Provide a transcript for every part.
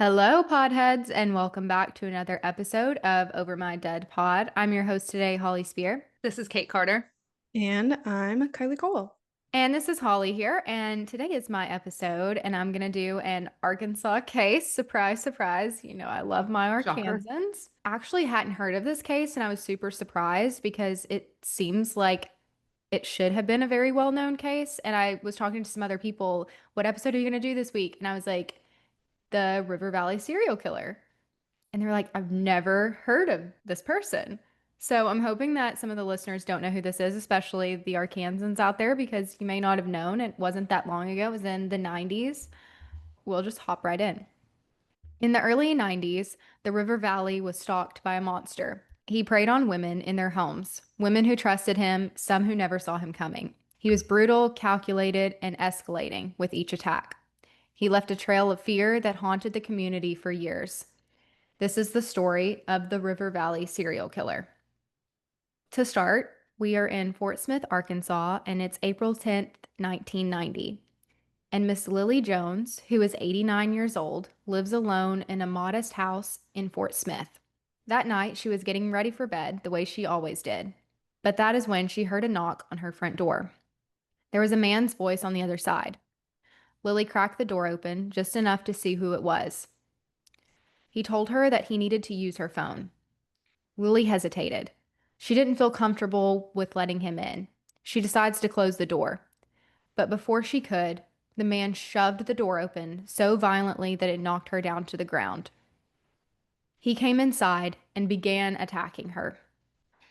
Hello, podheads, and welcome back to another episode of Over My Dead Pod. I'm your host today, Holly Spear, This is Kate Carter. And I'm Kylie Cole. and this is Holly here. And today is my episode, and I'm gonna do an Arkansas case. Surprise, surprise! I love my Shocker. Arkansans. Actually, hadn't heard of this case, and I was super surprised because it seems like it should have been a very well-known case. And I was talking to some other people. What episode are you gonna do this week? And I was like, the River Valley serial killer. And they're like, I've never heard of this person. So I'm hoping that some of the listeners don't know who this is, especially the Arkansans out there, because you may not have known. It wasn't that long ago. It was in the 90s. We'll just hop right in. In the early 90s, the River Valley was stalked by a monster. He preyed on women in their homes, women who trusted him, some who never saw him coming. He was brutal, calculated, and escalating with each attack. He left a trail of fear that haunted the community for years. This is the story of the River Valley serial killer. To start, we are in Fort Smith, Arkansas, and it's April 10th, 1990. And Miss Lily Jones, who is 89 years old, lives alone in a modest house in Fort Smith. That night, she was getting ready for bed the way she always did. But that is when she heard a knock on her front door. There was a man's voice on the other side. Lily cracked the door open just enough to see who it was. He told her that he needed to use her phone. Lily hesitated. She didn't feel comfortable with letting him in. She decides to close the door. But before she could, the man shoved the door open so violently that it knocked her down to the ground. He came inside and began attacking her.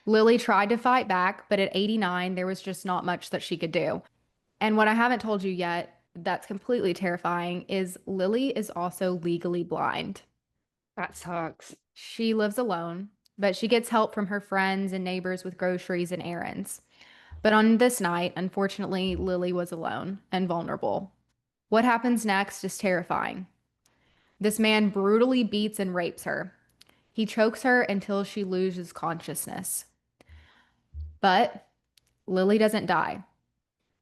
Lily tried to fight back, but at 89, there was just not much that she could do. And what I haven't told you yet, that's completely terrifying, is Lily is also legally blind. That sucks. She lives alone, but she gets help from her friends and neighbors with groceries and errands. But on this night, unfortunately, Lily was alone and vulnerable. What happens next is terrifying. This man brutally beats and rapes her. He chokes her until she loses consciousness. But Lily doesn't die.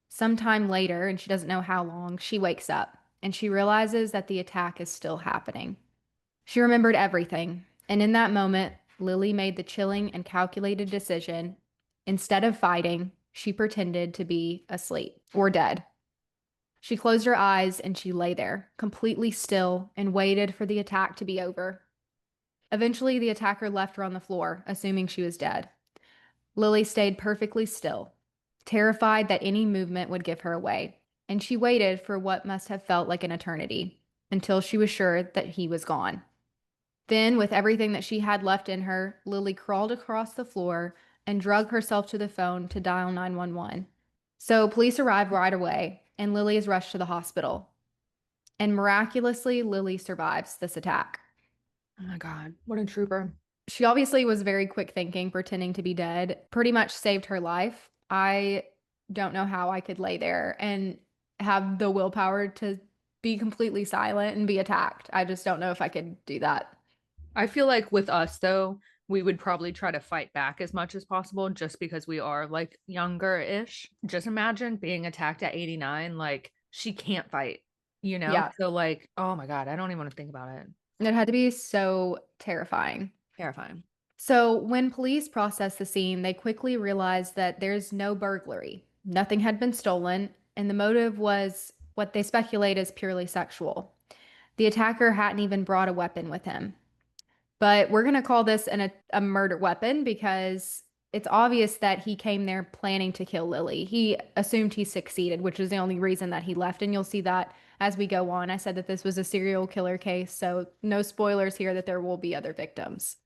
Sometime later, and she doesn't know how long, she wakes up and she realizes that the attack is still happening. She remembered everything, and in that moment, Lily made the chilling and calculated decision. Instead of fighting, she pretended to be asleep or dead. She closed her eyes and she lay there, completely still, and waited for the attack to be over. Eventually, the attacker left her on the floor, assuming she was dead. Lily stayed perfectly still, terrified that any movement would give her away, and she waited for what must have felt like an eternity, until she was sure that he was gone. Then, with everything that she had left in her, Lily crawled across the floor and dragged herself to the phone to dial 911. So, police arrive right away, and Lily is rushed to the hospital. And miraculously, Lily survives this attack. Oh my God. What a trooper. She obviously was very quick thinking, pretending to be dead, pretty much saved her life. I don't know how I could lay there and have the willpower to be completely silent and be attacked. I just don't know if I could do that. I feel like with us, though, we would probably try to fight back as much as possible just because we are like younger-ish. Just imagine being attacked at 89. Like, she can't fight, you know? Yeah, So, like, oh my God, I don't even want to think about it. it had to be so terrifying. Terrifying. So, when police processed the scene, they quickly realized that there's no burglary. Nothing had been stolen, and the motive was what they speculate is purely sexual. The attacker hadn't even brought a weapon with him. But we're going to call this a murder weapon because it's obvious that he came there planning to kill Lily. He assumed he succeeded, which is the only reason that he left. And you'll see that as we go on. I said that this was a serial killer case, so no spoilers here that there will be other victims.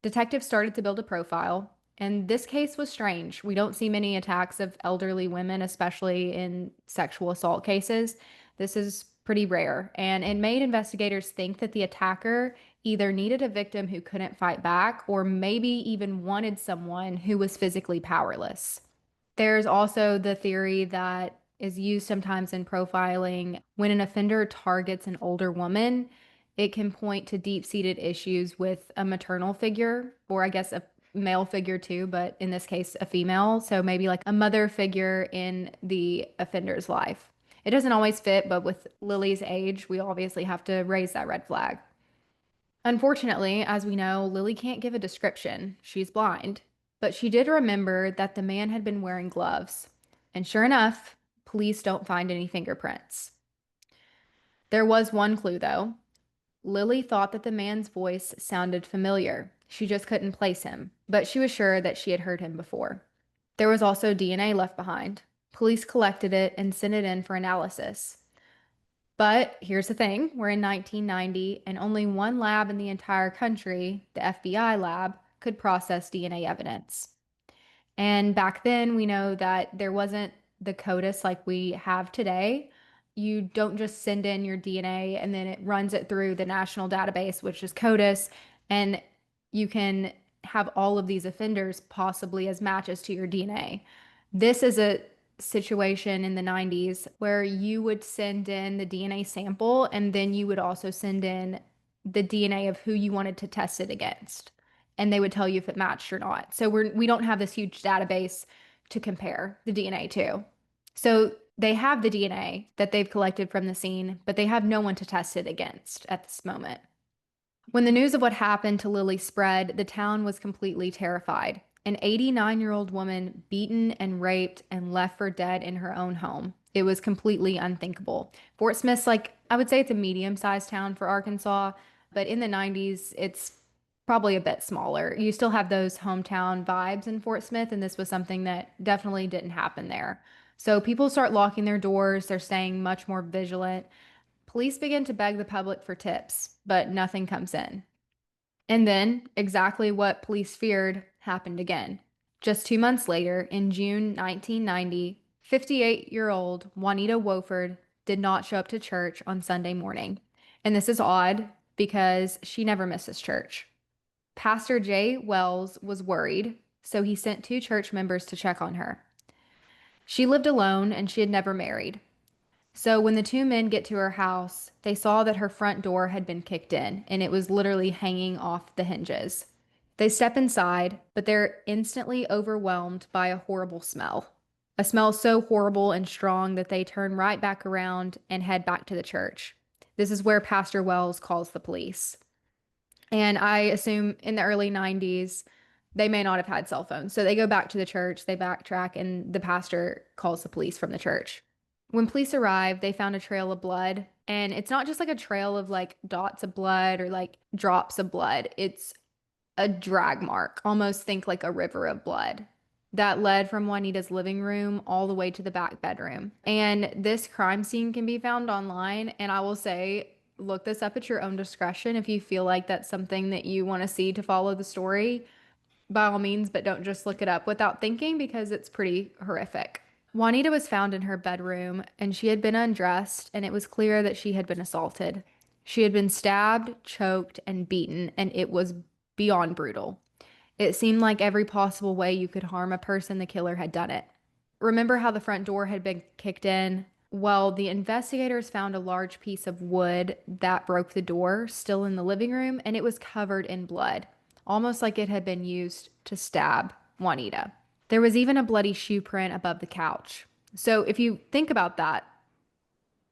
Detectives started to build a profile, and this case was strange. We don't see many attacks of elderly women, especially in sexual assault cases. This is pretty rare, and it made investigators think that the attacker either needed a victim who couldn't fight back or maybe even wanted someone who was physically powerless. There's also the theory that is used sometimes in profiling when an offender targets an older woman, it can point to deep-seated issues with a maternal figure, or I guess a male figure too, but in this case, a female. So maybe like a mother figure in the offender's life. It doesn't always fit, but with Lily's age, we obviously have to raise that red flag. Unfortunately, as we know, Lily can't give a description. She's blind. But she did remember that the man had been wearing gloves. And sure enough, police don't find any fingerprints. There was one clue, though. Lily thought that the man's voice sounded familiar. She just couldn't place him, but she was sure that she had heard him before. There was also DNA left behind. Police collected it and sent it in for analysis. But here's the thing, we're in 1990, and only one lab in the entire country, the FBI lab, could process DNA evidence. And back then, we know that there wasn't the CODIS like we have today. You don't just send in your DNA and then it runs it through the national database, which is CODIS, and you can have all of these offenders possibly as matches to your DNA. This is a situation in the 90s where you would send in the DNA sample and then you would also send in the DNA of who you wanted to test it against, and they would tell you if it matched or not. So we don't have this huge database to compare the DNA to. So they have the DNA that they've collected from the scene, but they have no one to test it against at this moment. When the news of what happened to Lily spread, the town was completely terrified. An 89-year-old woman beaten and raped and left for dead in her own home. It was completely unthinkable. Fort Smith's like, I would say it's a medium-sized town for Arkansas, but in the 90s, it's probably a bit smaller. You still have those hometown vibes in Fort Smith, and this was something that definitely didn't happen there. So people start locking their doors, they're staying much more vigilant. Police begin to beg the public for tips, but nothing comes in. And then, exactly what police feared happened again. Just 2 months later, in June 1990, 58-year-old Juanita Wofford did not show up to church on Sunday morning. And this is odd because she never misses church. Pastor Jay Wells was worried, so he sent two church members to check on her. She lived alone and she had never married. So when the two men get to her house, they saw that her front door had been kicked in and it was literally hanging off the hinges. They step inside, but they're instantly overwhelmed by a horrible smell. A smell so horrible and strong that they turn right back around and head back to the church. This is where Pastor Wells calls the police. And I assume in the early 90s, they may not have had cell phones. So they go back to the church, they backtrack, and the pastor calls the police from the church. When police arrived, they found a trail of blood. And it's not just like a trail of like dots of blood or like drops of blood, it's a drag mark, almost think like a river of blood that led from Juanita's living room all the way to the back bedroom. And this crime scene can be found online. And I will say, look this up at your own discretion if you feel like that's something that you want to see to follow the story, by all means, but don't just look it up without thinking because it's pretty horrific. Juanita was found in her bedroom and she had been undressed, and it was clear that she had been assaulted. She had been stabbed, choked, and beaten, and it was beyond brutal. It seemed like every possible way you could harm a person, the killer had done it. Remember how the front door had been kicked in? Well, the investigators found a large piece of wood that broke the door still in the living room, and it was covered in blood, almost like it had been used to stab Juanita. There was even a bloody shoe print above the couch. So if you think about that,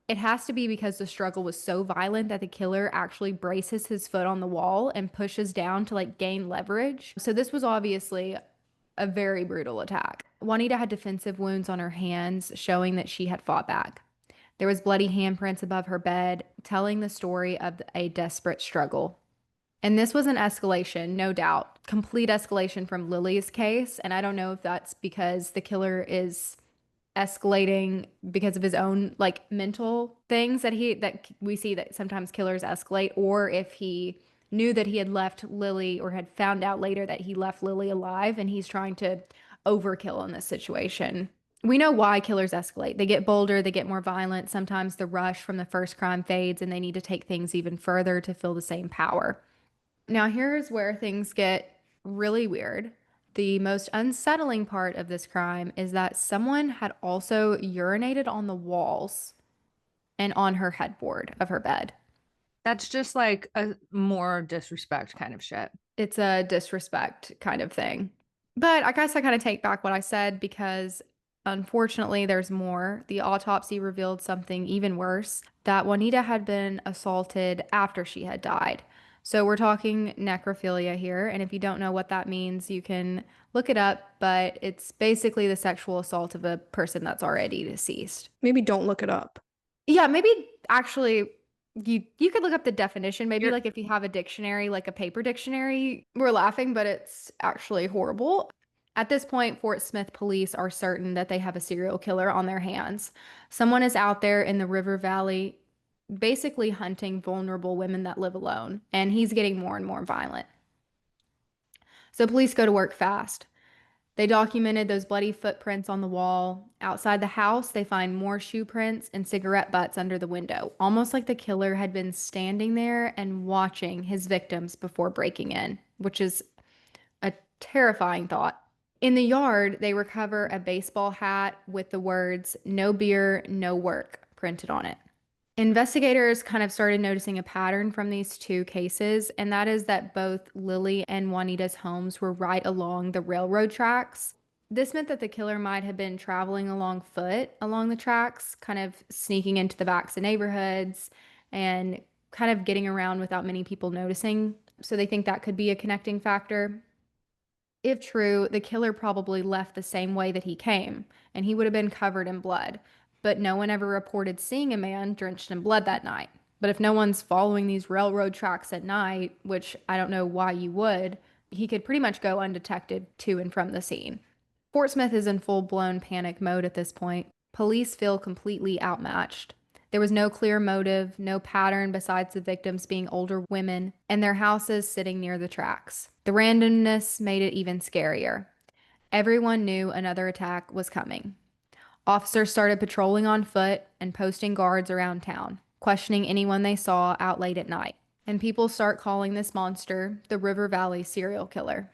it has to be because the struggle was so violent that the killer actually braces his foot on the wall and pushes down to like gain leverage. So this was obviously a very brutal attack. Juanita had defensive wounds on her hands, showing that she had fought back. There was bloody handprints above her bed, telling the story of a desperate struggle. And this was an escalation, no doubt, complete escalation from Lily's case. And I don't know if that's because the killer is escalating because of his own like mental things that we see that sometimes killers escalate, or if he knew that he had left Lily or had found out later that he left Lily alive and he's trying to overkill in this situation. We know why killers escalate. They get bolder, they get more violent. Sometimes the rush from the first crime fades and they need to take things even further to feel the same power. Now, here's where things get really weird. The most unsettling part of this crime is that someone had also urinated on the walls and on her headboard of her bed. That's just like a more disrespect kind of shit. It's a disrespect kind of thing. But I guess I kind of take back what I said because unfortunately there's more. The autopsy revealed something even worse, that Juanita had been assaulted after she had died. So we're talking necrophilia here, and if you don't know what that means, you can look it up, but it's basically the sexual assault of a person that's already deceased. Maybe don't look it up. Yeah, maybe actually you could look up the definition. Maybe You're like if you have a dictionary, like a paper dictionary. We're laughing, but it's actually horrible. At this point, Fort Smith police are certain that they have a serial killer on their hands. Someone is out there in the river valley basically hunting vulnerable women that live alone, and he's getting more and more violent. So police go to work fast. They documented those bloody footprints on the wall. Outside the house, they find more shoe prints and cigarette butts under the window, almost like the killer had been standing there and watching his victims before breaking in, which is a terrifying thought. In the yard, they recover a baseball hat with the words, "No beer, no work," printed on it. Investigators kind of started noticing a pattern from these two cases, and that is that both Lily and Juanita's homes were right along the railroad tracks. This meant that the killer might have been traveling along foot along the tracks, kind of sneaking into the backs of neighborhoods and kind of getting around without many people noticing. So they think that could be a connecting factor. If true, the killer probably left the same way that he came, and he would have been covered in blood. But no one ever reported seeing a man drenched in blood that night. But if no one's following these railroad tracks at night, which I don't know why you would, he could pretty much go undetected to and from the scene. Fort Smith is in full blown panic mode at this point. Police feel completely outmatched. There was no clear motive, no pattern besides the victims being older women and their houses sitting near the tracks. The randomness made it even scarier. Everyone knew another attack was coming. Officers started patrolling on foot and posting guards around town, questioning anyone they saw out late at night. And people start calling this monster the River Valley serial killer.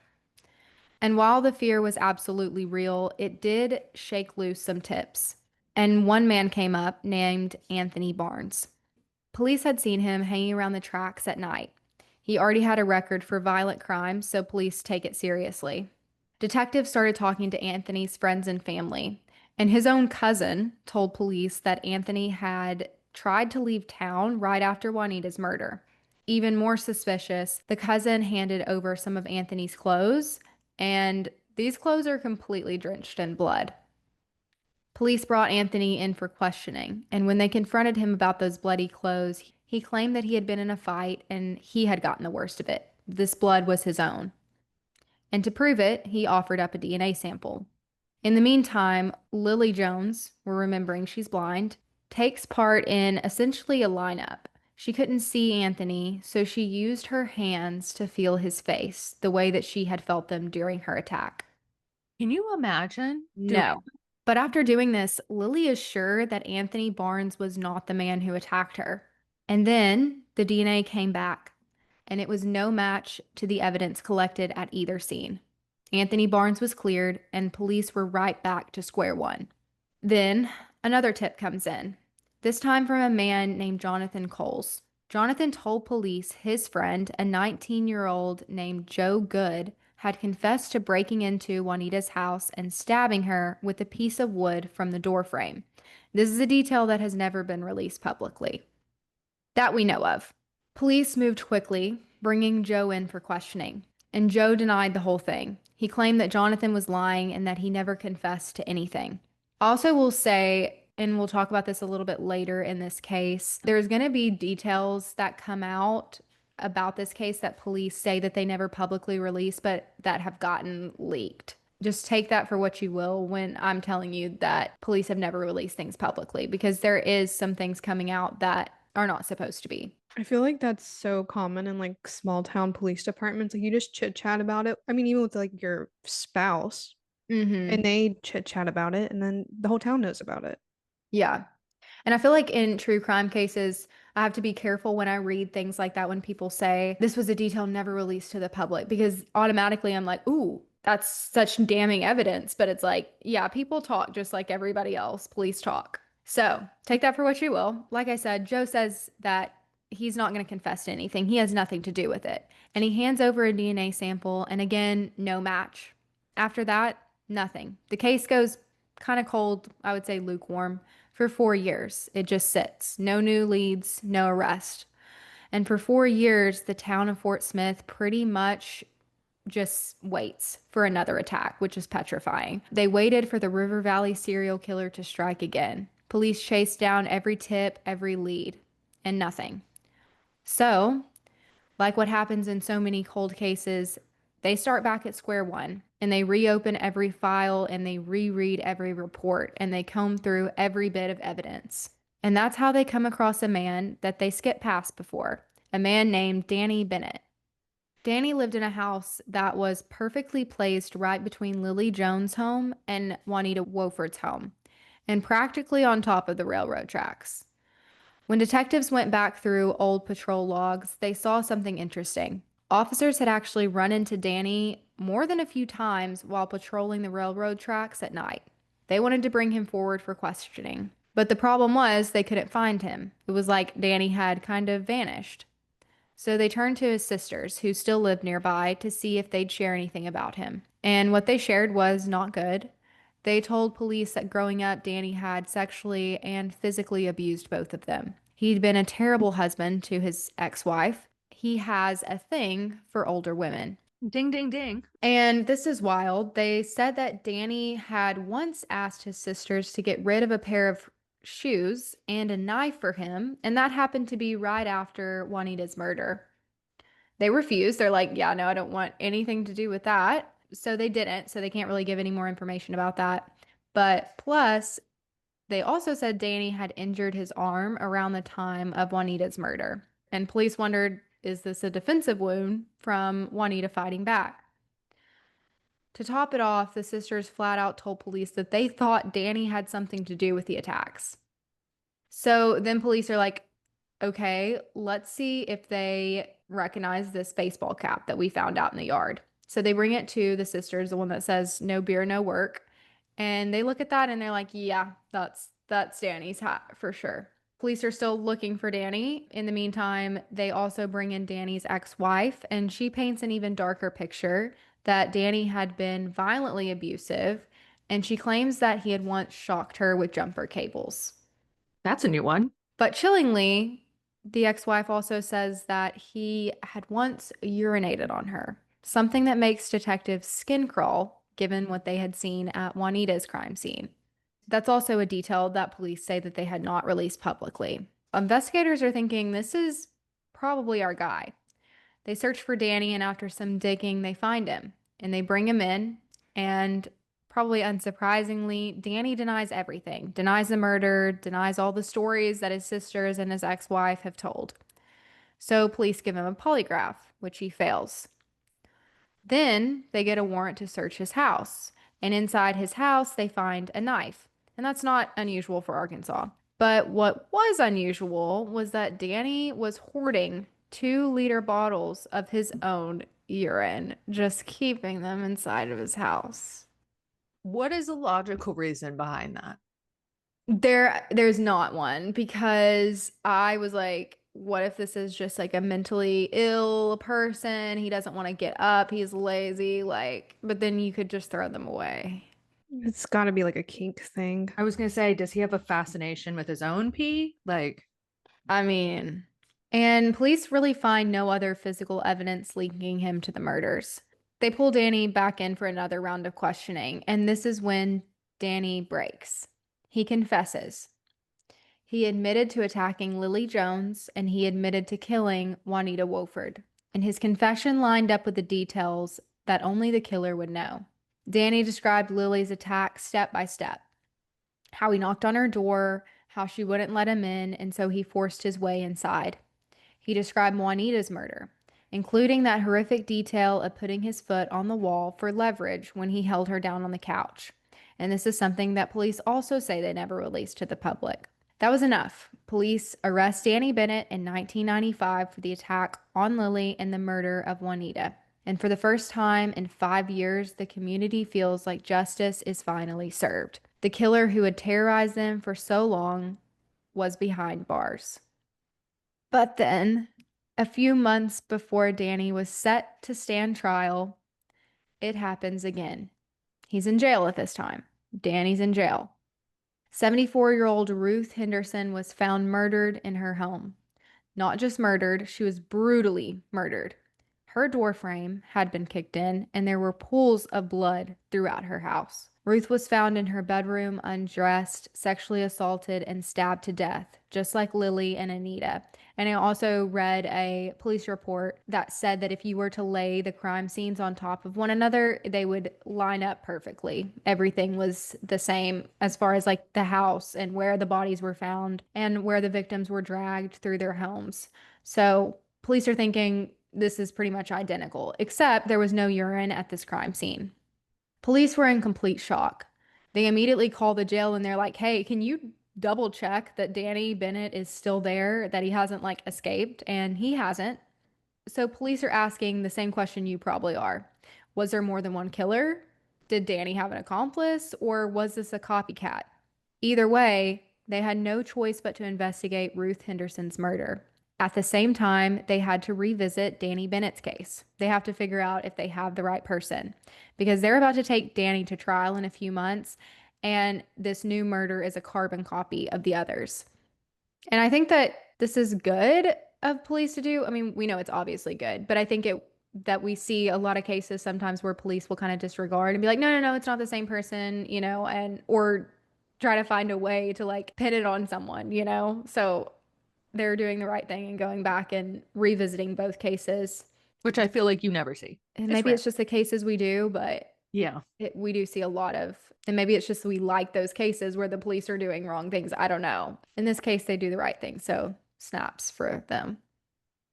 And while the fear was absolutely real, it did shake loose some tips. And one man came up named Anthony Barnes. Police had seen him hanging around the tracks at night. He already had a record for violent crimes, so police take it seriously. Detectives started talking to Anthony's friends and family, and his own cousin told police that Anthony had tried to leave town right after Juanita's murder. Even more suspicious, the cousin handed over some of Anthony's clothes, and these clothes are completely drenched in blood. Police brought Anthony in for questioning, and when they confronted him about those bloody clothes, he claimed that he had been in a fight and he had gotten the worst of it. This blood was his own. And to prove it, he offered up a DNA sample. In the meantime, Lily Jones, we're remembering she's blind, takes part in essentially a lineup. She couldn't see Anthony, so she used her hands to feel his face, the way that she had felt them during her attack. Can you imagine doing No. But after doing this, Lily is sure that Anthony Barnes was not the man who attacked her. And then the DNA came back, and it was no match to the evidence collected at either scene. Anthony Barnes was cleared, and police were right back to square one. Then another tip comes in, this time from a man named Jonathan Coles. Jonathan told police his friend, a 19-year-old named Joe Good, had confessed to breaking into Juanita's house and stabbing her with a piece of wood from the doorframe. This is a detail that has never been released publicly, that we know of. Police moved quickly, bringing Joe in for questioning, and Joe denied the whole thing. He claimed that Jonathan was lying and that he never confessed to anything. Also, we'll say, and we'll talk about this a little bit later in this case, there's going to be details that come out about this case that police say that they never publicly released, but that have gotten leaked. Just take that for what you will when I'm telling you that police have never released things publicly, because there is some things coming out that are not supposed to be. I feel like that's so common in like small town police departments. Like you just chit chat about it. I mean, even with like your spouse, Mm-hmm. and they chit chat about it, and then the whole town knows about it. Yeah. And I feel like in true crime cases, I have to be careful when I read things like that when people say this was a detail never released to the public, because automatically I'm like, ooh, that's such damning evidence. But it's like, yeah, people talk just like everybody else. Police talk. So take that for what you will. Like I said, Joe says that he's not going to confess to anything. He has nothing to do with it. And he hands over a DNA sample, and again, no match. After that, nothing. The case goes kind of cold, I would say lukewarm, for 4 years. It just sits. No new leads, no arrest. And for 4 years, the town of Fort Smith pretty much just waits for another attack, which is petrifying. They waited for the River Valley serial killer to strike again. Police chased down every tip, every lead, and nothing. So, like what happens in so many cold cases, they start back at square one and they reopen every file and they reread every report and they comb through every bit of evidence. And that's how they come across a man that they skipped past before, a man named Danny Bennett. Danny lived in a house that was perfectly placed right between Lily Jones' home and Juanita Wofford's home, and practically on top of the railroad tracks. When detectives went back through old patrol logs, they saw something interesting. Officers had actually run into Danny more than a few times while patrolling the railroad tracks at night. They wanted to bring him forward for questioning. But the problem was they couldn't find him. It was like Danny had kind of vanished. So they turned to his sisters, who still lived nearby, to see if they'd share anything about him. And what they shared was not good. They told police that growing up, Danny had sexually and physically abused both of them. He'd been a terrible husband to his ex wife. He has a thing for older women. Ding, ding, ding. And this is wild. They said that Danny had once asked his sisters to get rid of a pair of shoes and a knife for him, and that happened to be right after Juanita's murder. They refused. They're like, yeah, no, I don't want anything to do with that. So they didn't. So they can't really give any more information about that. But plus, they also said Danny had injured his arm around the time of Juanita's murder. And police wondered, is this a defensive wound from Juanita fighting back? To top it off, the sisters flat out told police that they thought Danny had something to do with the attacks. So then police are like, okay, let's see if they recognize this baseball cap that we found out in the yard. So they bring it to the sisters, the one that says no beer, no work. And they look at that and they're like, yeah, that's Danny's hat for sure. Police are still looking for Danny. In the meantime, they also bring in Danny's ex-wife, and she paints an even darker picture that Danny had been violently abusive, and she claims that he had once shocked her with jumper cables. That's a new one. But chillingly, the ex-wife also says that he had once urinated on her, something that makes detectives skin crawl given what they had seen at Juanita's crime scene. That's also a detail that police say that they had not released publicly. Investigators are thinking this is probably our guy. They search for Danny, and after some digging, they find him and they bring him in. And probably unsurprisingly, Danny denies everything, denies the murder, denies all the stories that his sisters and his ex wife have told. So police give him a polygraph, which he fails. Then they get a warrant to search his house. And inside his house, they find a knife. And that's not unusual for Arkansas. But what was unusual was that Danny was hoarding 2-liter bottles of his own urine, just keeping them inside of his house. What is the logical reason behind that? There's not one, because I was like, what if this is just like a mentally ill person? He doesn't want to get up, he's lazy, like, but then you could just throw them away. It's got to be like a kink thing. I was going to say, does he have a fascination with his own pee? Like, I mean, and police really find no other physical evidence linking him to the murders. They pull Danny back in for another round of questioning, and this is when Danny breaks. He confesses. He admitted to attacking Lily Jones, and he admitted to killing Juanita Wofford. And his confession lined up with the details that only the killer would know. Danny described Lily's attack step by step. How he knocked on her door, how she wouldn't let him in, and so he forced his way inside. He described Juanita's murder, including that horrific detail of putting his foot on the wall for leverage when he held her down on the couch. And this is something that police also say they never released to the public. That was enough. Police arrest Danny Bennett in 1995 for the attack on Lily and the murder of Juanita. And for the first time in 5 years, the community feels like justice is finally served. The killer who had terrorized them for so long was behind bars. But then, a few months before Danny was set to stand trial, it happens again. He's in jail at this time. Danny's in jail. 74-year-old Ruth Henderson was found murdered in her home. Not just murdered, she was brutally murdered. Her door frame had been kicked in, and there were pools of blood throughout her house. Ruth was found in her bedroom, undressed, sexually assaulted, and stabbed to death, just like Lily and Anita. And I also read a police report that said that if you were to lay the crime scenes on top of one another, they would line up perfectly. Everything was the same as far as like the house and where the bodies were found and where the victims were dragged through their homes. So police are thinking this is pretty much identical, except there was no urine at this crime scene. Police were in complete shock. They immediately call the jail and they're like, hey, can you double check that Danny Bennett is still there, that he hasn't like escaped? And he hasn't. So police are asking the same question you probably are. Was there more than one killer? Did Danny have an accomplice? Or was this a copycat? Either way, they had no choice but to investigate Ruth Henderson's murder. At the same time, they had to revisit Danny Bennett's case. They have to figure out if they have the right person because they're about to take Danny to trial in a few months, and this new murder is a carbon copy of the others. And I think that this is good of police to do. I mean, we know it's obviously good, but I think it that we see a lot of cases sometimes where police will kind of disregard and be like, no, no, no, it's not the same person, and or try to find a way to like pin it on someone. So they're doing the right thing and going back and revisiting both cases. which I feel like you never see. And It's maybe rare. it's just the cases we do, but Yeah. we do see a lot of, and maybe it's just we like those cases where the police are doing wrong things. I don't know. In this case, they do the right thing. So snaps for them.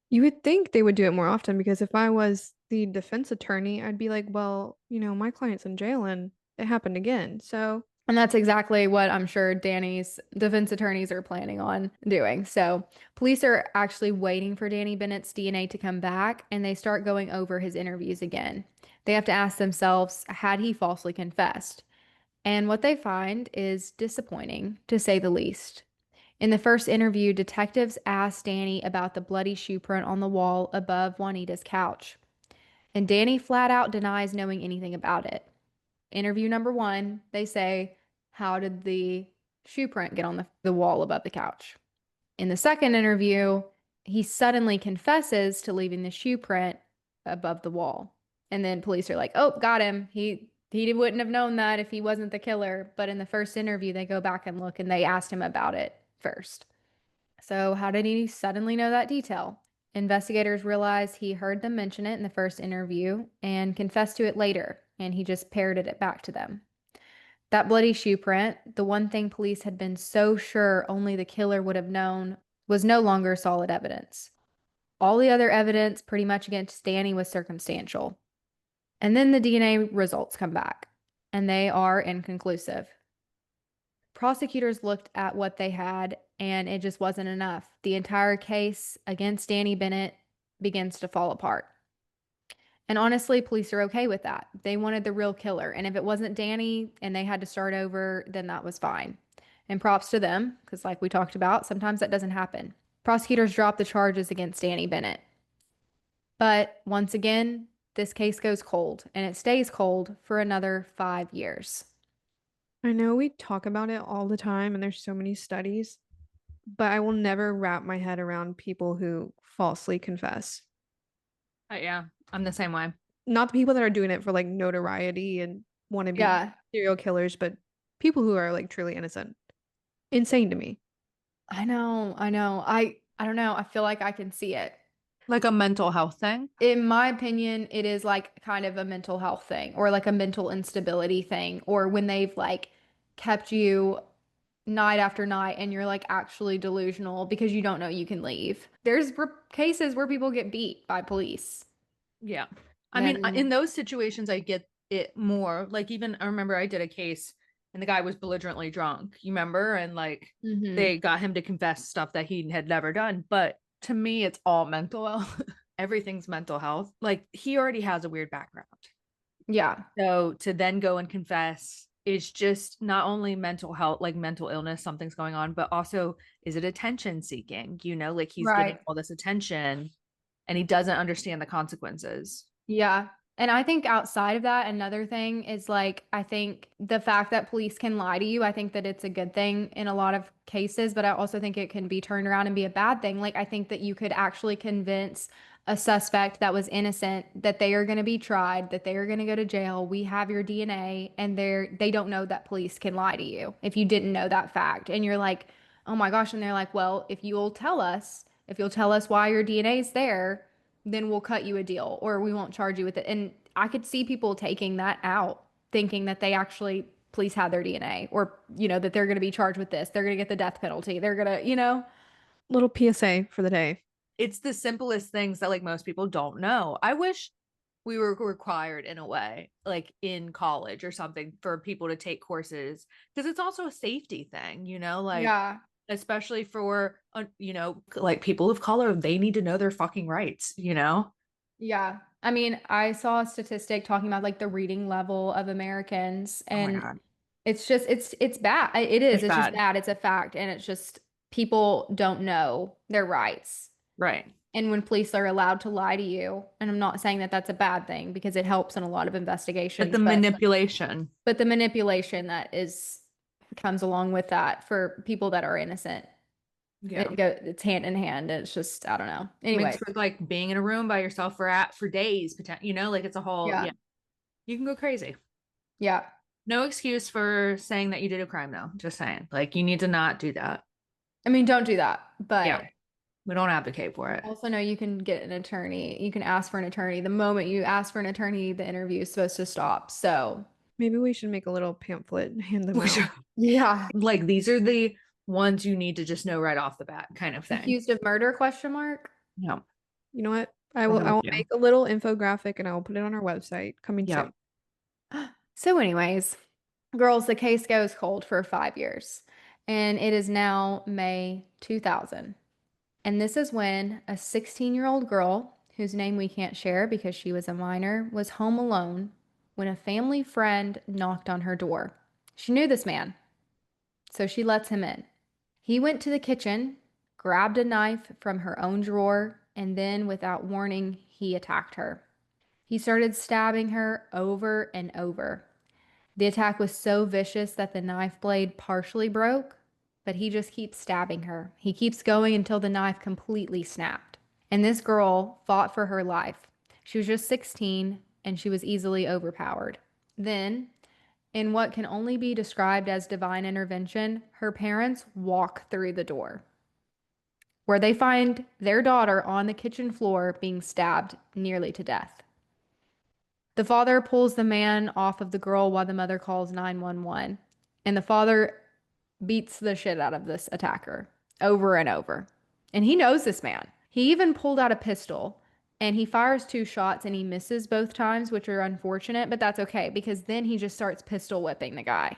You would think they would do it more often because if I was the defense attorney, I'd be like, well, my client's in jail and it happened again. So, And that's exactly what I'm sure Danny's defense attorneys are planning on doing. So, police are actually waiting for Danny Bennett's DNA to come back and they start going over his interviews again. They have to ask themselves, had he falsely confessed? And what they find is disappointing, to say the least. In the first interview, detectives asked Danny about the bloody shoe print on the wall above Juanita's couch. And Danny flat out denies knowing anything about it. Interview number one, they say, how did the shoe print get on the wall above the couch? In the second interview, he suddenly confesses to leaving the shoe print above the wall. And then police are like, oh, got him. He wouldn't have known that if he wasn't the killer. But in the first interview, they go back and look and they asked him about it first. So, how did he suddenly know that detail? Investigators realized he heard them mention it in the first interview and confessed to it later, and he just parroted it back to them. That bloody shoe print, the one thing police had been so sure only the killer would have known, was no longer solid evidence. All the other evidence, pretty much against Danny, was circumstantial. And then the DNA results come back, and they are inconclusive. Prosecutors looked at what they had, and it just wasn't enough. The entire case against Danny Bennett begins to fall apart. And honestly, police are okay with that. They wanted the real killer. And if it wasn't Danny and they had to start over, then that was fine. And props to them, because like we talked about, sometimes that doesn't happen. Prosecutors dropped the charges against Danny Bennett. But once again, this case goes cold, and it stays cold for another 5 years. I know we talk about it all the time and there's so many studies, but I will never wrap my head around people who falsely confess. Yeah. I'm the same way. Not the people that are doing it for like notoriety and want to be Yeah, serial killers, but people who are like truly innocent. Insane to me. I know, I know. I don't know. I feel like I can see it. Like a mental health thing. In my opinion, it is like kind of a mental health thing or like a mental instability thing, or when they've like kept you night after night and you're like actually delusional because you don't know you can leave. There's cases where people get beat by police. Yeah. I mean, in And those situations, I get it more. Like, even I remember I did a case and the guy was belligerently drunk, you remember? And like, Mhm. they got him to confess stuff that he had never done. But to me, it's all mental health. Everything's mental health. Like, he already has a weird background. Yeah, So to then go and confess is just not only mental health, like mental illness, something's going on, but also is it attention seeking? Like he's getting right. all this attention and he doesn't understand the consequences. Yeah. And I think outside of that, another thing is like, I think the fact that police can lie to you, I think that it's a good thing in a lot of cases, but I also think it can be turned around and be a bad thing. Like, I think that you could actually convince a suspect that was innocent that they are going to be tried, that they are going to go to jail. We have your DNA, and they don't know that police can lie to you if you didn't know that fact. And you're like, oh my gosh. And they're like, well, if you'll tell us why your DNA is there, then we'll cut you a deal or we won't charge you with it. And I could see people taking that out, thinking that they actually police had their DNA or, that they're going to be charged with this. They're going to get the death penalty. They're going to. Little PSA for the day. It's the simplest things that like most people don't know. I wish we were required in a way, like in college or something, for people to take courses because it's also a safety thing, like Yeah. especially for like people of color, they need to know their fucking rights. Yeah. I mean, I saw a statistic talking about like the reading level of Americans Oh my and God. it's bad. It is. It's It's just bad. bad. It's a fact. And it's just people don't know their rights. Right. And when police are allowed to lie to you, and I'm not saying that that's a bad thing because it helps in a lot of But the investigations, manipulation. but the manipulation that is comes along with that for people that are innocent, Yeah. it's hand in hand. It's just I don't know. Anyways, Mixed with like being in a room by yourself for days, like it's a whole, yeah, yeah, you can go crazy. yeah. No excuse for saying that you did a crime though. Just saying. Like you need to not do that. I mean, don't do that, but Yeah. We don't advocate for it. also know you can get an attorney. You can ask for an attorney. The moment you ask for an attorney, the interview is supposed to stop. So, Maybe we should make a little pamphlet and hand them We out. should- yeah. Like these are the ones you need to just know right off the bat kind of thing. Accused of murder question mark. No. You know what? I We're will I with will you. make a little infographic and I will put it on our website coming soon. Yep. So, anyways, girls, the case goes cold for 5 years, and it is now May 2000. And this is when a 16-year-old girl, whose name we can't share because she was a minor, was home alone when a family friend knocked on her door. She knew this man, so she lets him in. He went to the kitchen, grabbed a knife from her own drawer, and then, without warning, he attacked her. He started stabbing her over and over. The attack was so vicious that the knife blade partially broke, but he just keeps stabbing her. He keeps going until the knife completely snapped. And this girl fought for her life. She was just 16 and she was easily overpowered. Then, in what can only be described as divine intervention, her parents walk through the door, where they find their daughter on the kitchen floor being stabbed nearly to death. The father pulls the man off of the girl while the mother calls 911. And the father beats the shit out of this attacker over and over. And he knows this man. He even pulled out a pistol and he fires 2 shots and he misses both times, which are unfortunate, but that's okay because then he just starts pistol whipping the guy.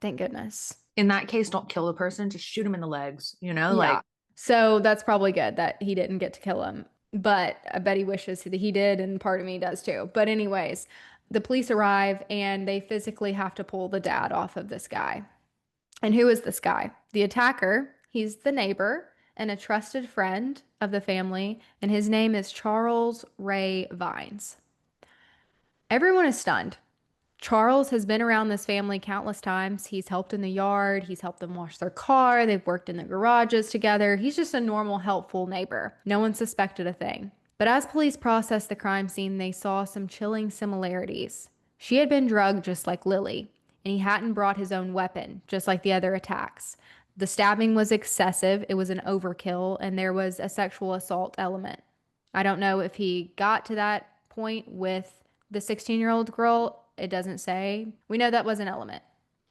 Thank goodness. In that case, don't kill the person, just shoot him in the legs, Yeah. like So that's probably good that he didn't get to kill him. But I bet he wishes that he did, and part of me does too. But, anyways, the police arrive and they physically have to pull the dad off of this guy. And who is this guy? The attacker. He's the neighbor and a trusted friend of the family, and his name is Charles Ray Vines. Everyone is stunned. Charles has been around this family countless times. He's helped in the yard, he's helped them wash their car, they've worked in the garages together. He's just a normal, helpful neighbor. No one suspected a thing. But as police processed the crime scene, they saw some chilling similarities. She had been drugged just like Lily, and he hadn't brought his own weapon, just like the other attacks. The stabbing was excessive, it was an overkill, and there was a sexual assault element. I don't know if he got to that point with the 16-year-old girl. It doesn't say. We know that was an element.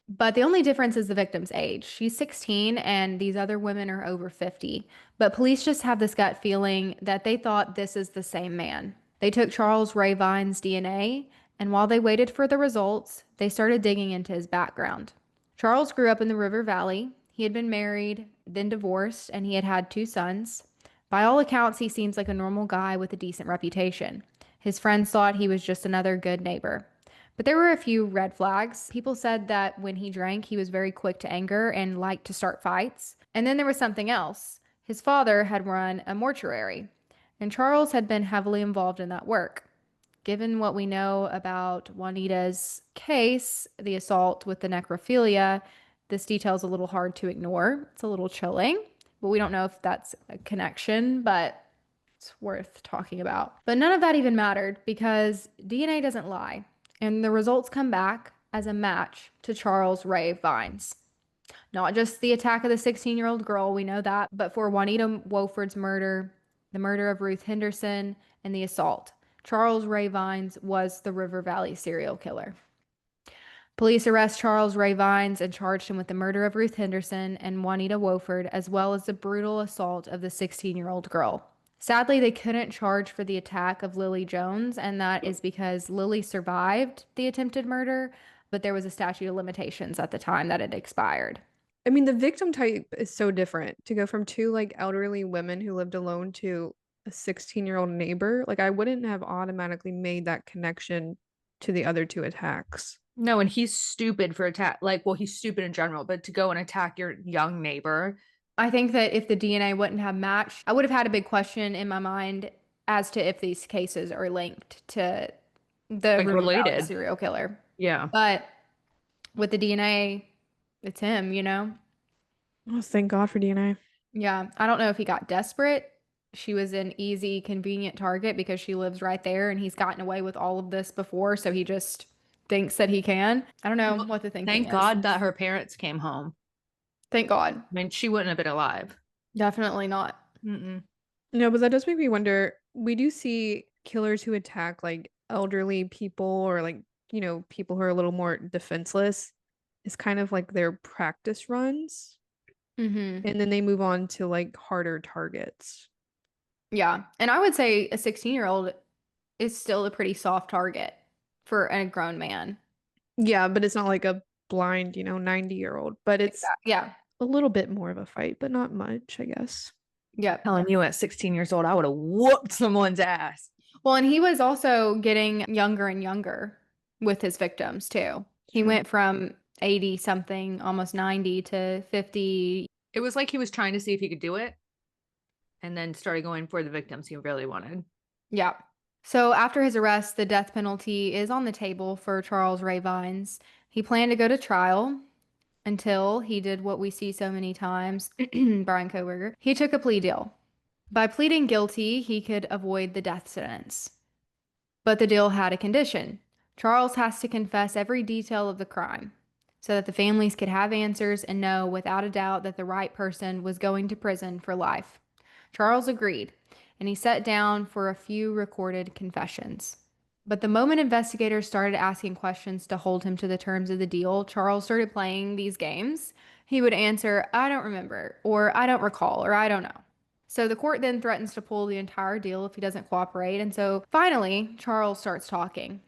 But the only difference is the victim's age. She's 16 and these other women are over 50. But police just have this gut feeling that they thought this is the same man. They took Charles Ray Vine's DNA, and while they waited for the results, they started digging into his background. Charles grew up in the River Valley. He had been married, then divorced, and he had had 2 sons. By all accounts, he seems like a normal guy with a decent reputation. His friends thought he was just another good neighbor. But there were a few red flags. People said that when he drank, he was very quick to anger and liked to start fights. And then there was something else. His father had run a mortuary, and Charles had been heavily involved in that work. Given what we know about Juanita's case, the assault with the necrophilia, this detail is a little hard to ignore. It's a little chilling, but we don't know if that's a connection, but it's worth talking about. But none of that even mattered because DNA doesn't lie, and the results come back as a match to Charles Ray Vines. Not just the attack of the 16-year-old girl, we know that, but for Juanita Wolford's murder, the murder of Ruth Henderson, and the assault. Charles Ray Vines was the River Valley serial killer. Police arrest Charles Ray Vines and charged him with the murder of Ruth Henderson and Juanita Wolford, as well as the brutal assault of the 16-year-old girl. Sadly, they couldn't charge for the attack of Lily Jones, and that is because Lily survived the attempted murder, but there was a statute of limitations at the time that it expired. I mean, the victim type is so different to go from two like elderly women who lived alone to a 16-year-old neighbor. Like, I wouldn't have automatically made that connection to the other two attacks. No, and he's stupid for attack. Like, well, he's stupid in general, but to go and attack your young neighbor. I think that if the DNA wouldn't have matched, I would have had a big question in my mind as to if these cases are linked to the Like River Valley related. serial killer. Yeah. But with the DNA, it's him, you know? Oh, thank God for DNA. Yeah. I don't know if he got desperate. She was an easy, convenient target because she lives right there and he's gotten away with all of this before. So he just thinks that he can. I don't know Well, what the thinking thank is. God that her parents came home. Thank God. I mean, she wouldn't have been alive. Definitely not. Mm-mm. No, but that does make me wonder. We do see killers who attack like elderly people or like, people who are a little more defenseless. It's kind of like their practice runs, Hmm. and then they move on to like harder targets. Yeah. And I would say a 16-year-old is still a pretty soft target for a grown man. Yeah, but it's not like a blind, 90-year-old, but it's Exactly. Yeah. a little bit more of a fight, but not much, I guess. Yep. Telling you at 16 years old, I would have whooped someone's ass. Well, and he was also getting younger and younger with his victims too. He True. went from 80 something, almost 90 to 50. It was like he was trying to see if he could do it and then started going for the victims he really wanted. Yeah. So after his arrest, the death penalty is on the table for Charles Ray Vines. He planned to go to trial until he did what we see so many times, Brian Koberger. He took a plea deal. By pleading guilty, he could avoid the death sentence. But the deal had a condition. Charles has to confess every detail of the crime so that the families could have answers and know without a doubt that the right person was going to prison for life. Charles agreed, and he sat down for a few recorded confessions. But the moment investigators started asking questions to hold him to the terms of the deal, Charles started playing these games. He would answer, I don't remember, or I don't recall, or I don't know. So the court then threatens to pull the entire deal if he doesn't cooperate. And so finally, Charles starts talking.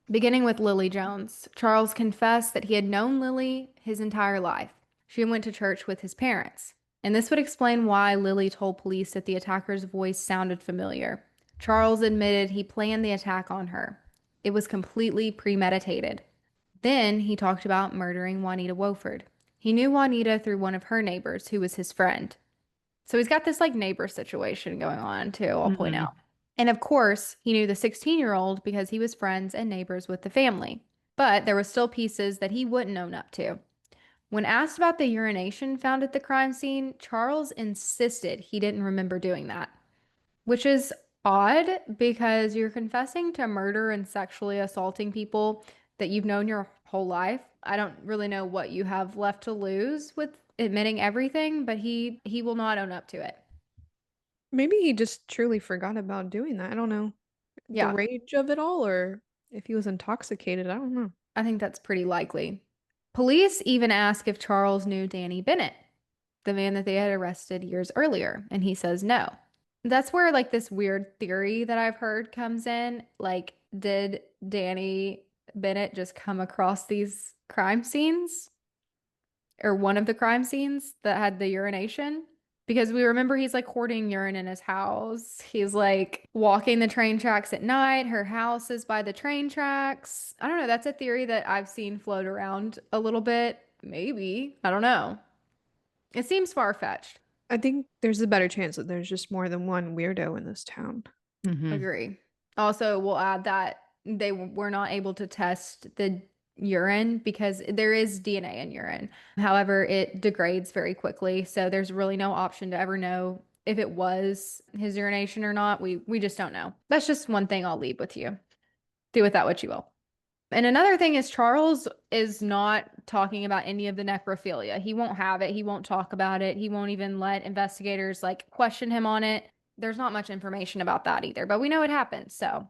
Beginning with Lily Jones, Charles confessed that he had known Lily his entire life. She went to church with his parents. And this would explain why Lily told police that the attacker's voice sounded familiar. Charles admitted he planned the attack on her. It was completely premeditated. Then he talked about murdering Juanita Wolford. He knew Juanita through one of her neighbors, who was his friend. So he's got this like neighbor situation going on too, I'll point Mm-hmm. out. And of course, he knew the 16-year-old because he was friends and neighbors with the family. But there were still pieces that he wouldn't own up to. When asked about the urination found at the crime scene, Charles insisted he didn't remember doing that, which is odd because you're confessing to murder and sexually assaulting people that you've known your whole life. I don't really know what you have left to lose with admitting everything, but he will not own up to it. Maybe he just truly forgot about doing that. I don't know. The Yeah, rage of it all, or if he was intoxicated. I don't know. I think that's pretty likely. Police even ask if Charles knew Danny Bennett, the man that they had arrested years earlier, and he says no. That's where like this weird theory that I've heard comes in. Like, did Danny Bennett just come across these crime scenes or one of the crime scenes that had the urination? Because we remember he's like hoarding urine in his house. He's like walking the train tracks at night. Her house is by the train tracks. I don't know. That's a theory that I've seen float around a little bit. Maybe. I don't know. It seems far-fetched. I think there's a better chance that there's just more than one weirdo in this town. Mm-hmm. Agree. Also, we'll add that they were not able to test the urine because there is DNA in urine. However, it degrades very quickly, so there's really no option to ever know if it was his urination or not. We just don't know. That's just one thing I'll leave with you. Do with that what you will. And another thing is Charles is not talking about any of the necrophilia. He won't have it. He won't talk about it. He won't even let investigators like question him on it. There's not much information about that either, but we know it happened. So,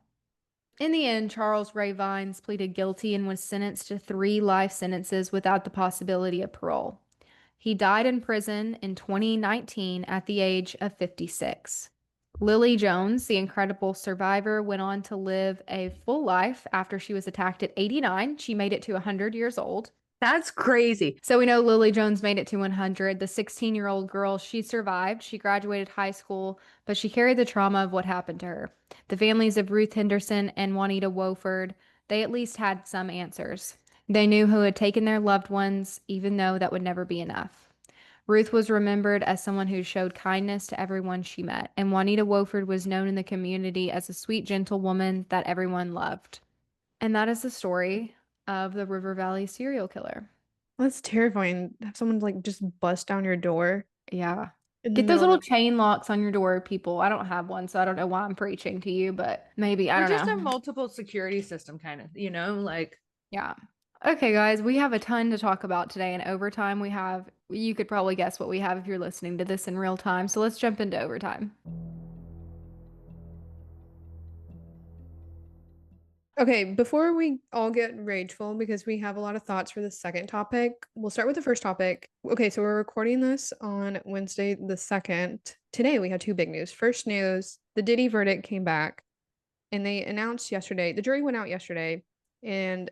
in the end, Charles Ray Vines pleaded guilty and was sentenced to 3 life sentences without the possibility of parole. He died in prison in 2019 at the age of 56. Lily Jones, the incredible survivor, went on to live a full life after she was attacked at 89. She made it to 100 years old. That's crazy. So we know Lily Jones made it to 100. The 16-year-old girl, she survived. She graduated high school, but she carried the trauma of what happened to her. The families of Ruth Henderson and Juanita Wofford, they at least had some answers. They knew who had taken their loved ones, even though that would never be enough. Ruth was remembered as someone who showed kindness to everyone she met, and Juanita Wofford was known in the community as a sweet, gentle woman that everyone loved. And that is the story of the River Valley serial killer. That's terrifying. Have someone like just bust down your door Yeah. in the Get those middle little of chain locks on your door, people. I don't have one, so I don't know why I'm preaching to you, but maybe, I Or don't just a know. multiple security system kind of, like Yeah. Okay, guys, we have a ton to talk about today. And overtime, you could probably guess what we have if you're listening to this in real time. So let's jump into overtime. Okay, before we all get rageful, because we have a lot of thoughts for the second topic, we'll start with the first topic. Okay, so we're recording this on Wednesday the 2nd. Today we had two big news. First news, the Diddy verdict came back and they announced yesterday, the jury went out yesterday, and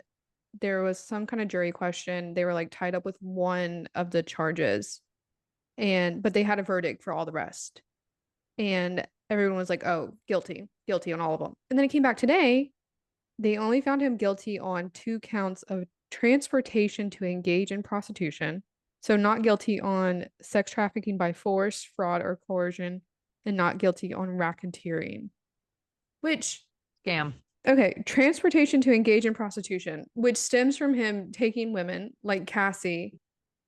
there was some kind of jury question. They were like tied up with one of the charges, and but they had a verdict for all the rest. And everyone was like, oh, guilty, guilty on all of them. And then it came back today, they only found him guilty on 2 counts of transportation to engage in prostitution. So, not guilty on sex trafficking by force, fraud, or coercion, and not guilty on racketeering. Which, scam. okay, transportation to engage in prostitution, which stems from him taking women like Cassie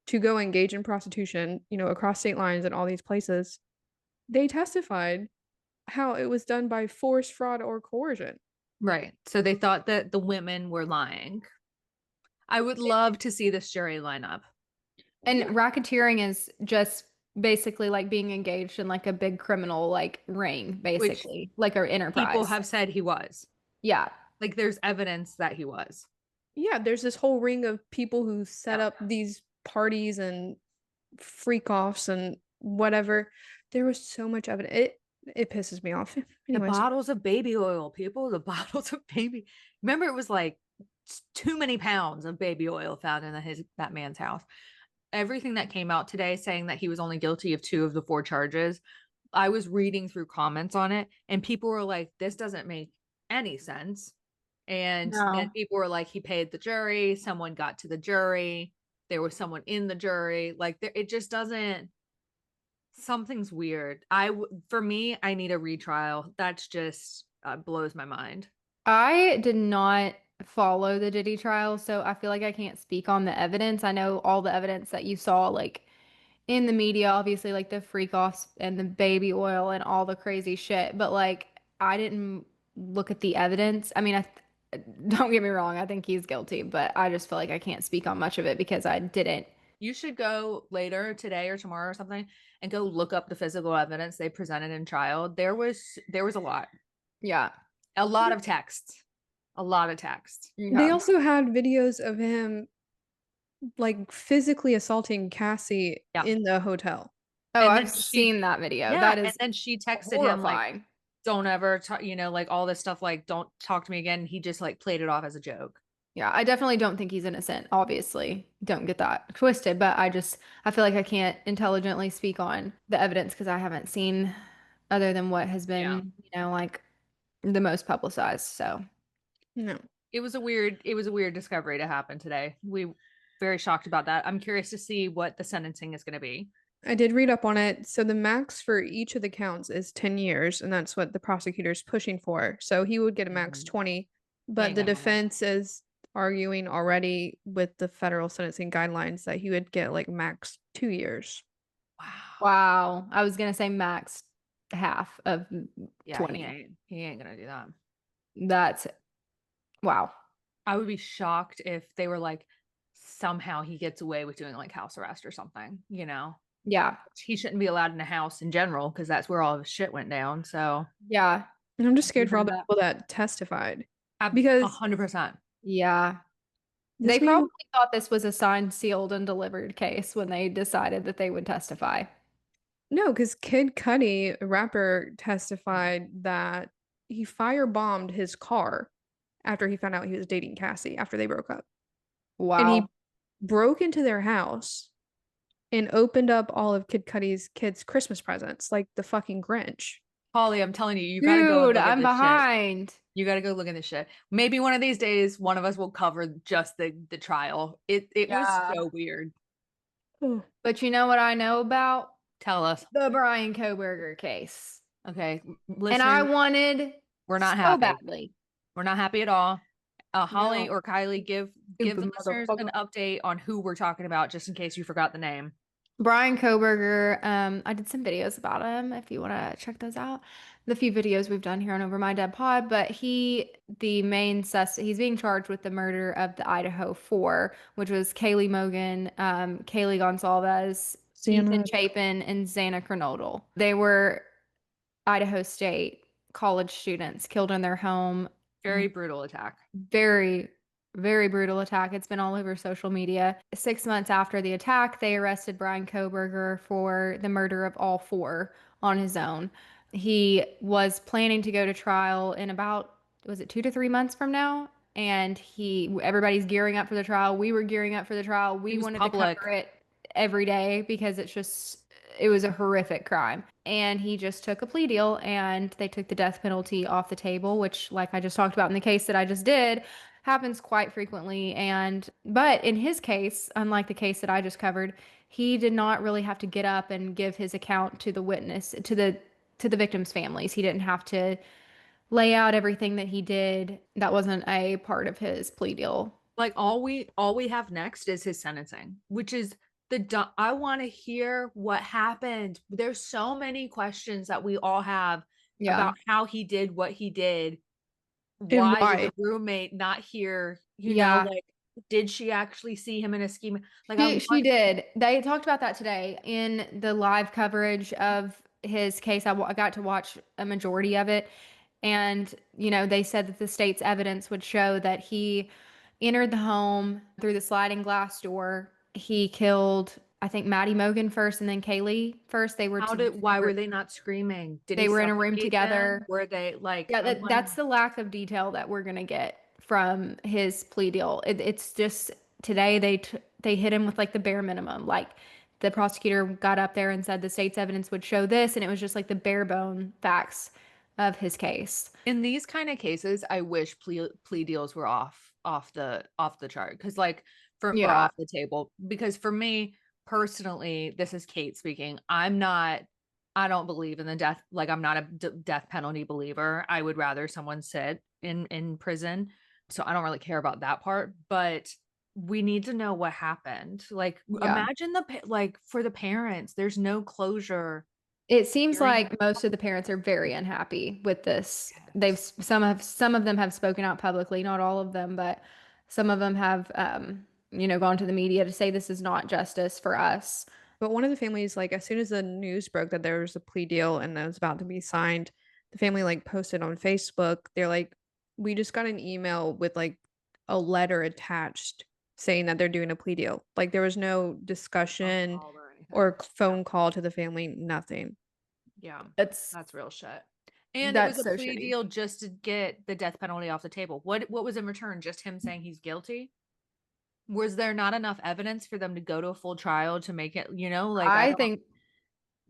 to go engage in prostitution, across state lines and all these places. They testified how it was done by force, fraud, or coercion. Right. So they thought that the women were lying. I would love to see this jury lineup. And Yeah. racketeering is just basically like being engaged in like a big criminal like ring, Which basically, like an people enterprise. have said he was. Yeah. Like there's evidence that he was. Yeah, there's this whole ring of people who set Yeah. up these parties and freak offs and whatever. There was so much evidence. It pisses me off. The Anyways, bottles of baby oil, people, the bottles of baby. Remember, it was like too many pounds of baby oil found in that man's house. Everything that came out today saying that he was only guilty of 2 of the 4 charges, I was reading through comments on it, and people were like, this doesn't make any sense. And then No. people were like, he paid the jury, someone got to the jury, there was someone in the jury. Like, it just doesn't, something's weird. For me, I need a retrial. That's just blows my mind. I did not follow the Diddy trial, so I feel like I can't speak on the evidence. I know all the evidence that you saw, like in the media, obviously, like the freak offs and the baby oil and all the crazy shit, but like I didn't look at the evidence. I mean, don't get me wrong, I think he's guilty, but I just feel like I can't speak on much of it because I didn't. You should go later today or tomorrow or something and go look up the physical evidence they presented in trial. There was a lot. Yeah. A lot of text. A lot of text. they Yeah. also had videos of him like physically assaulting Cassie Yeah. in the hotel. Oh, And I've then she seen that video. Yeah, That and is then she texted him like, horrifying. don't ever talk, like all this stuff, like don't talk to me again. He just like played it off as a joke. Yeah, I definitely don't think he's innocent, obviously. Don't get that twisted, but I feel like I can't intelligently speak on the evidence because I haven't seen other than what has Yeah. been, like the most publicized. So, No. It was a weird discovery to happen today. We very shocked about that. I'm curious to see what the sentencing is going to be. I did read up on it. So the max for each of the counts is 10 years, and that's what the prosecutor's pushing for. So he would get a max 20, He But ain't the getting one. defense is arguing already with the federal sentencing guidelines that he would get like max 2 years. Wow. Wow. I was gonna say max half of Yeah, 20. he ain't gonna do that. That's wow. I would be shocked if they were like, somehow he gets away with doing like house arrest or something, you know? Yeah. He shouldn't be allowed in a house in general because that's where all of his shit went down. So, Yeah. And I'm just Have you scared for all heard the that? people that testified a because 100%. Yeah. They this man, probably thought this was a signed, sealed, and delivered case when they decided that they would testify. no, because Kid Cudi, a rapper, testified that he firebombed his car after he found out he was dating Cassie after they broke up. And he Wow. broke into their house and opened up all of Kid Cudi's kids' Christmas presents, like the fucking Grinch. Holly, I'm telling you, you got to go and Dude, look at I'm this shit. behind. You got to go look at this shit. Maybe one of these days, one of us will cover just the trial. It was Yeah. so weird. Oh. But you know what I know about? Tell us. The Brian Koberger case. Okay, And I listeners, wanted we're not so happy. badly. We're not happy at all. Holly No. or Kylie, give Stupid the listeners an motherfucker. update on who we're talking about, just in case you forgot the name. Brian Koberger, I did some videos about him if you want to check those out. The few videos we've done here on Over My Dead Pod, but the main he's being charged with the murder of the Idaho Four, which was Kaylee Mogan, Kaylee Gonsalves, Ethan Sienna, Chapin, and Xana Kernodle. They were Idaho State college students killed in their home. Very brutal attack. Very, very brutal attack. It's been all over social media. 6 months after the attack, they arrested Brian Koberger for the murder of all four on his own. He was planning to go to trial in about, was it 2 to 3 months from now? And everybody's gearing up for the trial. We were gearing up for the trial. It We was wanted to cover public. it every day because it was a horrific crime. And he just took a plea deal and they took the death penalty off the table, which, like I just talked about in the case that I just did, happens quite frequently. But in his case, unlike the case that I just covered, he did not really have to get up and give his account to the witness, to the victims' families. He didn't have to lay out everything that he did. That wasn't a part of his plea deal. Like all we have next is his sentencing, which is I want to hear what happened. There's so many questions that we all have Yeah. about how he did what he did. and Why did why? the roommate not hear, Yeah. like, did she actually see him in a scheme? Like, I She want, did. They talked about that today in the live coverage of his case. I got to watch a majority of it. And, they said that the state's evidence would show that he entered the home through the sliding glass door. He killed, I think, Maddie Mogan first and then Kaylee first. why were they not screaming? Did he They were in a room suffocate them? together. Were they like, Yeah, I want that's the lack of detail that we're gonna get from his plea deal. It's just today they hit him with like the bare minimum. Like the prosecutor got up there and said the state's evidence would show this, and it was just like the bare bone facts of his case. in these kind of cases, I wish plea deals were off the chart because like for or Yeah, off the table because for me personally, this is Kate speaking. I don't believe in the death. Like I'm not a death penalty believer. I would rather someone sit in prison. So I don't really care about that part. But we need to know what happened. Like yeah. imagine like for the parents, there's no closure. It seems Hearing like most of the parents are very unhappy with this. yes. Some of them have spoken out publicly, not all of them, but some of them have gone to the media to say this is not justice for us. But one of the families, like, as soon as the news broke that there was a plea deal and that it was about to be signed, the family, like, posted on Facebook. They're like, we just got an email with, like, a letter attached saying that they're doing a plea deal. Like, there was no Phone discussion call or anything. or phone call to the family, nothing. Yeah, That's that's real shit. And it was that's a so plea shitty. deal just to get the death penalty off the table. What was in return? Just him saying he's guilty? Was there not enough evidence for them to go to a full trial to make it, like I I don't think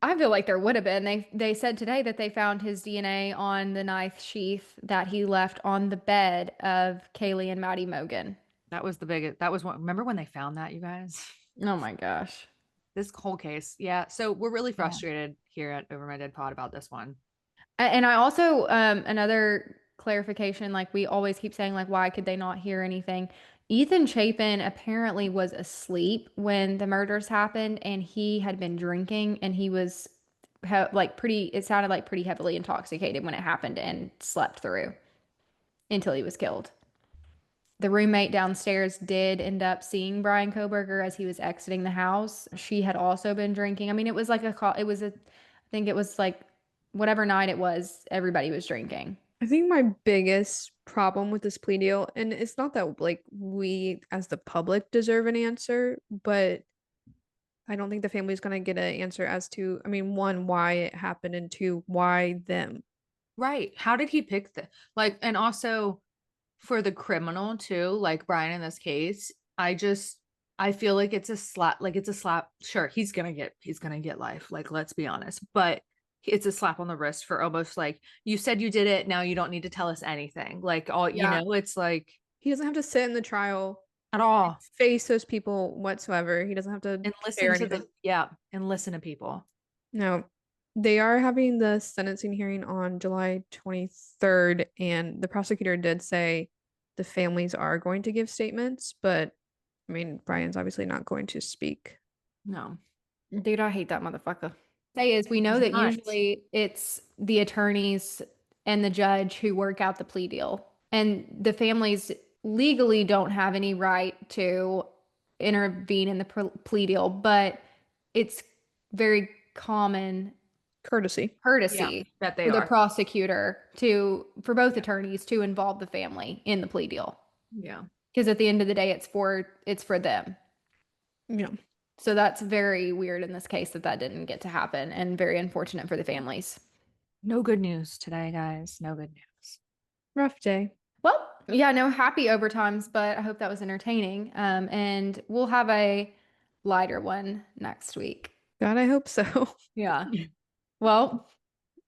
I feel like there would have been. They said today that they found his DNA on the knife sheath that he left on the bed of Kaylee and Maddie Mogan. that was the biggest that was one remember when they found that, you guys? Oh my gosh. This whole case. Yeah. So we're really Yeah. frustrated here at Over My Dead Pod about this one. And I also another clarification, like we always keep saying, like, why could they not hear anything? Ethan Chapin apparently was asleep when the murders happened, and he had been drinking, and he was like pretty, it sounded like pretty heavily intoxicated when it happened and slept through until he was killed. The roommate downstairs did end up seeing Brian Koberger as he was exiting the house. She had also been drinking. I mean, it was like a call, it was a, I think it was like whatever night it was, everybody was drinking. I think my biggest problem with this plea deal, and it's not that like we as the public deserve an answer, but I don't think the family's gonna get an answer as to, I mean, one, why it happened, and two, why them. Right. How did he pick the like, and also for the criminal too, like Brian in this case, I feel like it's a slap. Sure, he's gonna get life. Like, let's be honest. But it's a slap on the wrist for almost like you said you did it, now you don't need to tell us anything. Like all Yeah. it's like He doesn't have to sit in the trial, at all. face those people whatsoever. He doesn't have to And share listen to anything. the yeah, and listen to people. No, they are having the sentencing hearing on July 23rd, and the prosecutor did say the families are going to give statements, but I mean, Brian's obviously not going to speak. No. Dude, I hate that motherfucker. Say is we know He's that nuts. usually it's the attorneys and the judge who work out the plea deal, and the families legally don't have any right to intervene in the plea deal, but it's very common Courtesy. Yeah, courtesy that they for the are. prosecutor to, for both Yeah. attorneys to involve the family in the plea deal. Yeah. Because at the end of the day, it's for them. Yeah. So that's very weird in this case that that didn't get to happen and very unfortunate for the families. No good news today, guys. No good news. Rough day. Well, yeah, no happy overtimes, but I hope that was entertaining. And we'll have a lighter one next week. God, I hope so. Yeah. Well,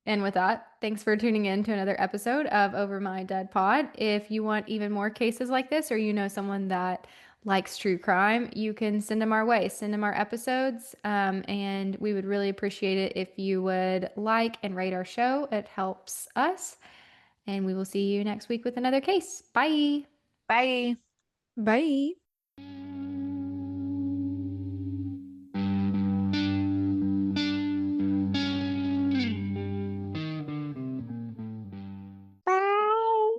and with that, thanks for tuning in to another episode of Over My Dead Pod. If you want even more cases like this, or you know someone that likes true crime, you can send them our way. Send them our episodes. And we would really appreciate it if you would like and rate our show. It helps us. And we will see you next week with another case. Bye. Bye. Bye.